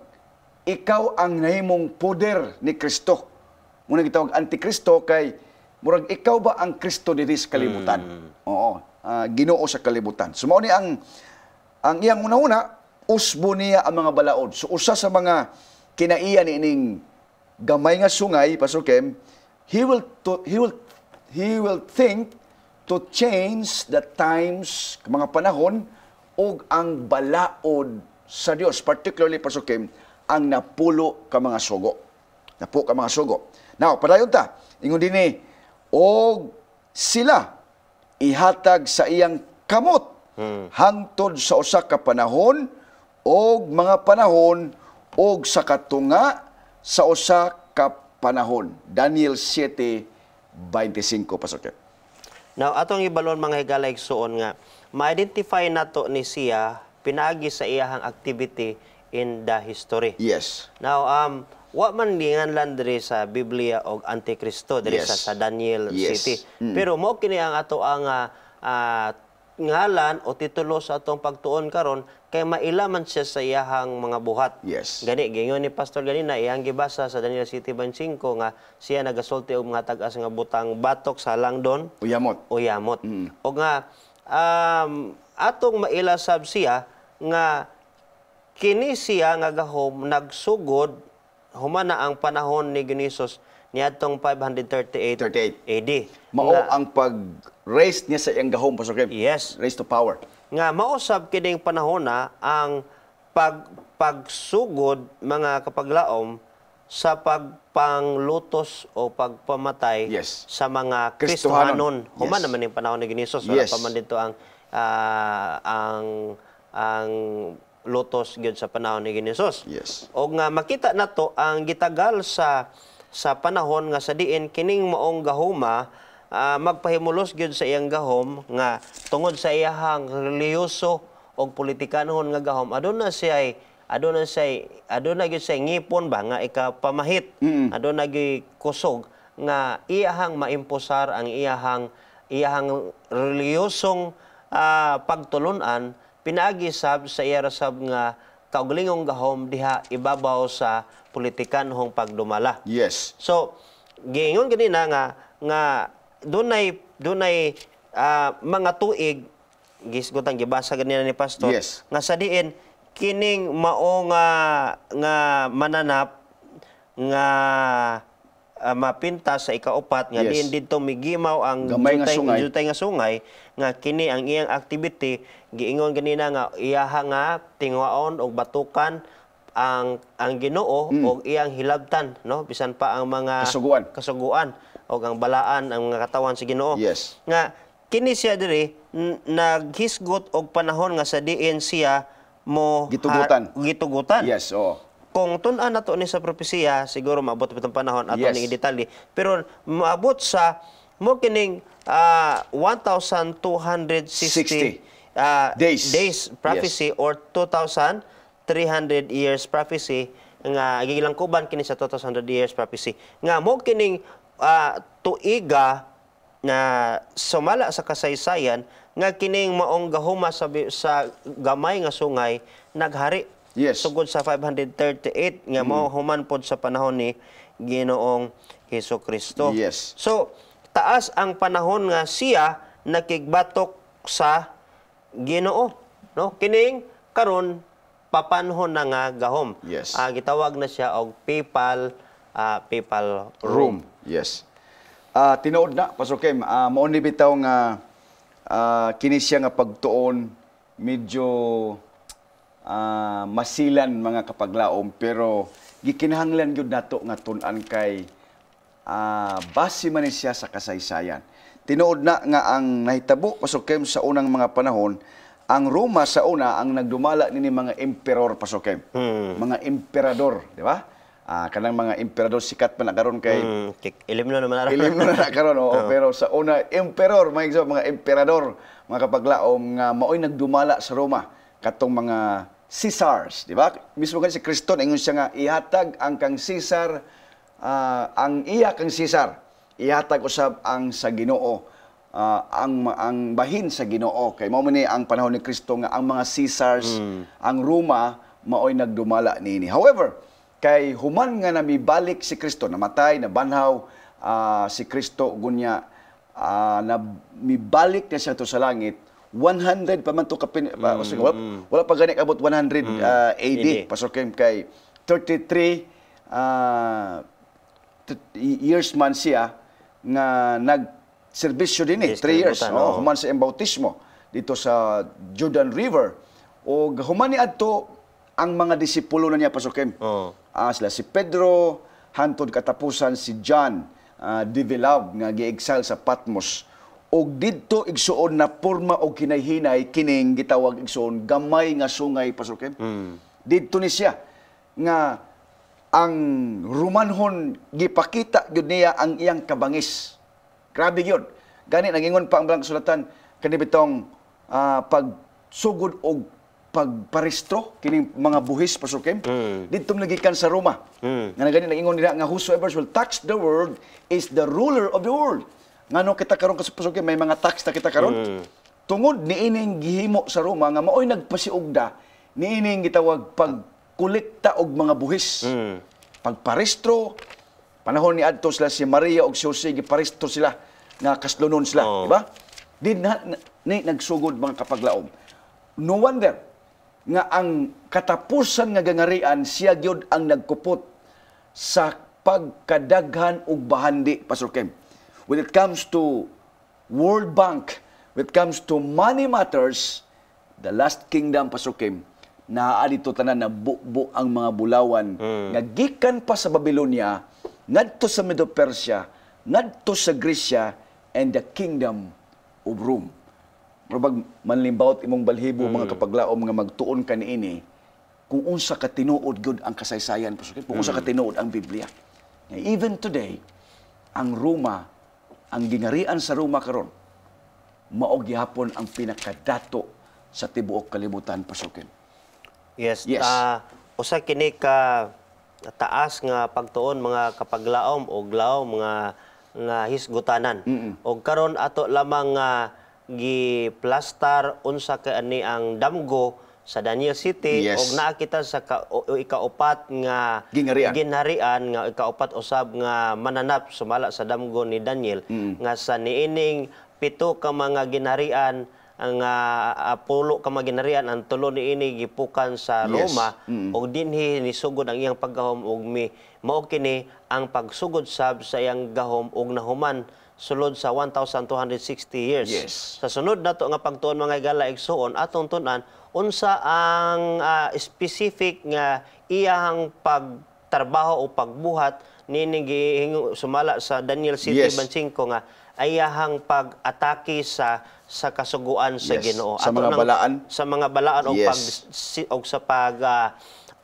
ikaw ang nahimong poder ni Kristo. Muna gitawag Antikristo kay murag ikaw ba ang Kristo diri sa kalibutan? Oo, Ginoo sa kalibutan. So mao ni ang iyang una-una usbo niya ang mga balaod. So usa sa mga kinaiya ining gamay nga sungay, Pastor Kem, he will think to change the times, mga panahon ug ang balaod sa Dios, particularly, Pastor Kem, ang napulo ka mga sugo. Napulo ka mga sugo. Now, padayon ta, ingon dinhi, og sila ihatag sa iyang kamot hangtod sa usa ka panahon og mga panahon og sa katunga sa usa ka panahon. Daniel 7:25, Pastor Ken. Now, atong ibalon mga higalay suon nga, ma-identify nato ni siya pinaagi sa iyahang activity in the history. Yes. Now, wa man ginganlan diri sa Biblia og Antikristo diri Yes. sa Daniel Yes. City. Pero mao kini ang ato ang ngalan o titulo sa atong pagtuon karon kay maila man siya sa iyahang mga buhat. Yes. Gani gingon ni Pastor ganina iyang gibasa sa Daniel City 25 nga siya nagasulti og mga tag-as nga butang batok sa langdon Uyamot. uyamot. O nga atong maila sab siya nga kini siya nga gahom nagsugod humana ang panahon ni Ginisos niadtong 538 AD. Mao ang pag-raise niya sa iyang gahom, Pastor Ken. Yes. Raise to power. Nga mausab kining panahon na ang pagsugod mga kapaglaom sa pagpanglutos o pagpamatay Yes. sa mga Kristohanon. Kristohanon. Human Yes. naman yung panahon ni Ginisos. Wala Yes. pa man dito ang lutos gyud sa panahon ni Ginisos. Yes. O nga makita nato ang gitagal sa panahon nga sa diin kining maong gahuma magpahimulos gyud sa iyang gahom nga tungod sa iyahang reliyoso o politikanhon nga gahom aduna gyud siya ngipon ba nga ikapamahit aduna gyud kusog nga iyahang maimpusar ang iyahang reliyosong pagtulunan pinaagi sab sa iya rasab nga kaugalingong gahom diha ibabaw sa politikanhong pagdumala. Yes. So giingon ganina nga dunay mga tuig gisgutang gibasa ganina ni pastor Yes. nga sa diin kining mao nga mananap nga mapinta sa ikaupat nga Yes. diin didto migimaw ang Gamay nga sungay. jutay nga sungay nga kini ang iyang activity giingon ganina nga iyaha nga tingwaon og batukan ang Ginoo og iyang hilabtan no bisan pa ang mga kasuguan o ang balaan ang mga katawan sa Ginoo. Yes. Nga kini siya diri naghisgot og panahon nga sa diin siya mo gitugutan. Yes, oo. Kung tun-an nato ni sa propesiya siguro maabot pa itong panahon ato Yes. ni detalye pero maabot sa mo kining 1260 days prophecy or 2,300 years prophecy nga gigilangkuban kini sa 2,100 years prophecy nga mo kining tuiga na sumala sa kasaysayan nga kining maong gahuma sa gamay nga sungay naghari. Yes. Sugod sa 538 nga mo human pod sa panahon ni Ginoong Hesukristo. Yes. So taas ang panahon nga siya nakigbatok sa Ginoo, no? Kining karon papanhon na nga gahom. Yes. Gitawag na siya og papal room. Yes. Tinuod na, Pastor Kim, mao ni bitaw nga kini siya nga pagtuon medyo masilan mga kapaglaom, pero gikinahanglan gyud nato nga tun-an kay base man ni siya sa kasaysayan. Tinuod na nga ang nahitabo pasukem sa unang mga panahon, ang Roma sa una ang nagdumala nini mga emperor pasukem. Mga emperador, di ba? Kanang mga emperador sikat pa na karon kay ilim na naman ilim na karon, pero sa una emperor, mga emperador, mga kapaglaom nga maoy nagdumala sa Roma katong mga Caesars, di ba? Mismo kan si Kristo ingon siya nga ihatag ang kang Caesar, ang iya kang Caesar, ihatag usab ang sa Ginoo, ang bahin sa Ginoo. Kay mao man ni ang panahon ni Kristo nga ang mga Caesars, ang Roma maoy nagdumala niini. However, kay human nga namibalik si Kristo, namatay, nabanhaw si Kristo gunya, na mibalik na siya to sa langit, 100 pa man to wala pa gani abot 100 AD pasukim kay 33 years man siya nga nagserbisyo din 3 years human sa embautismo dito sa Jordan River, o human ni adto ang mga disipulo na niya pasukim. Sila si Pedro, hantod katapusan si John de Vilab nga gi-exile sa Patmos. Og didto igsuon na porma og kinayhinay kining gitawag igsuon gamay nga sungay pasukim. Didto ni siya nga ang Romanhon gipakita gyud niya ang iyang kabangis. Grabe gyud. Gani nagingon pa ang Blang Kasulatan kani bitong pagsugod og pagparistro kining mga buhis pasukim. Didto nagikan sa Roma. Nga gani nagingon nila nga whosoever will tax the world is the ruler of the world. Ngano kita karon kasupasukin may mga tax ta kita karon, tungod niining gihimo sa Roma nga maoy nagpasiugda niining gitawag pagkolekta og mga buhis, pagparistro. Panahon ni adto sila si Maria og si Jose giparistro sila nga kaslunon sila, di ba? Ni nagsugod mga kapaglaom. No wonder nga ang katapusan nga gangarian siya gyud ang nagkupot sa pagkadaghan og bahandi pasukim. When it comes to World Bank, when it comes to money matters, the last kingdom pasukim, naa dito tanan na buo ang mga bulawan nga gikan pa sa Babylonia, ngadto sa Medo Persia, ngadto sa Gresya, and the kingdom of Rome. Murag manlimbawt imong balhibo mga kapaglaom nga magtuon ka niini kung unsa ka tinuod gyud ang kasaysayan pasukim, kung unsa ka tinuod ang Biblia. Even today, ang Roma, ang gingarian sa Roma karon, mao gyapon ang pinakadato sa tibuok kalibutan pasukin. Yes. Usa kini ka taas nga pagtuon mga kapaglaom o glaom nga hisgutanan. Og karon ato lamang nga giplastar unsa kay ani ang damgo sa Daniel City, og naa kita sa ikaupat nga ginharian nga ikaupat usab nga mananap sumala sa damgo ni Daniel nga sa niining 7 ka mga ginharian ang 10 ka mga ginharian ang tulo niini gipukan sa Roma, og dinhi nisugod ang iyang paggahom og mao kini ang pagsugod sab sa iyang gahom og nahuman sulod sa 1,260 years. Sa sunod nato nga pagtuon mga igala igsuon atong tun-an unsa ang specific nga iyang pagtrabaho o pagbuhat nining sumala sa Daniel City 5 nga ayahang pag-atake sa kasuguan sa Ginoo sa mga balaan o sa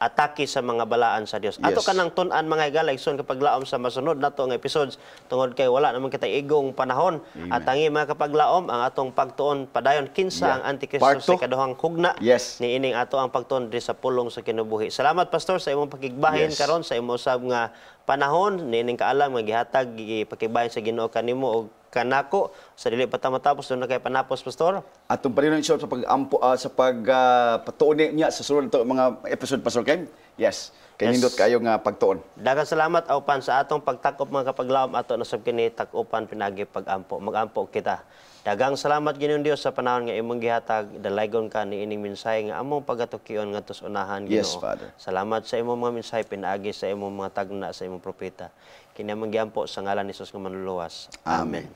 atake sa mga balaan sa Dios. Ato kanang tun-an mga igala igsoon kapaglaom sa masunod nato nga episodes tungod kay wala naman kita igong panahon. At tangi mga kapaglaom ang atong pagtuon padayon kinsa ang Antikristo sa ikaduhang hugna niining ato ang pagtuon diri sa pulong sa kinabuhi. Salamat pastor sa imong pakigbahin karon sa imong usab nga panahon niining kaalam nga gihatag gipakigbahin sa Ginoo kanimo og kanako sa dili pa ta matapos na kay panapos pastor. Atong parinon sa pag-ampo sa pagpatuon niya sa sunod to mga episode pastor Ken. Kay nindot kayo nga pagtuon. Daghang salamat aupan sa atong pagtakop mga kapaglaom ato na sab kini tak-upan pinagi pag-ampo. Mag-ampo kita. Daghang salamat Ginoong Dios sa panahon nga imong gihatag dalaygon ka ni ining mensahe nga among pagatukion ngadto sa unahan Ginoo. Salamat sa imong mga mensahe pinaagi sa imong mga tagna sa imong propeta. Kini among giampo sa ngalan ni Hesus nga manluluwas. Amen.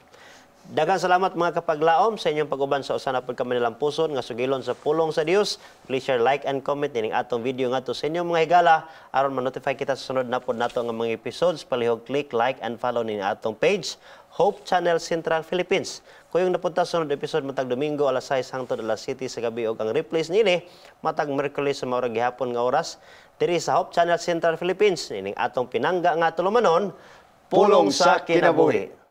Daghang salamat mga kapaglaom sa inyong pag-uban sa usa na pud kami nilang puson nga sugilon sa pulong sa Dios. Please share, like and comment nining atong video ngadto sa inyong mga higala aron ma-notify kita sa sunod na pud nato nga mga episodes. Palihog click, like and follow ning atong page Hope Channel Central Philippines. Kuyong napunta sa sunod episode matag Domingo alas 6 hangtod alas 7 sa gabi ug ang replays nini matag Miyerkules sa maurag gihapon nga oras diri sa Hope Channel Central Philippines. Nining atong pinangga nga tulumanon, Pulong sa Kinabuhi.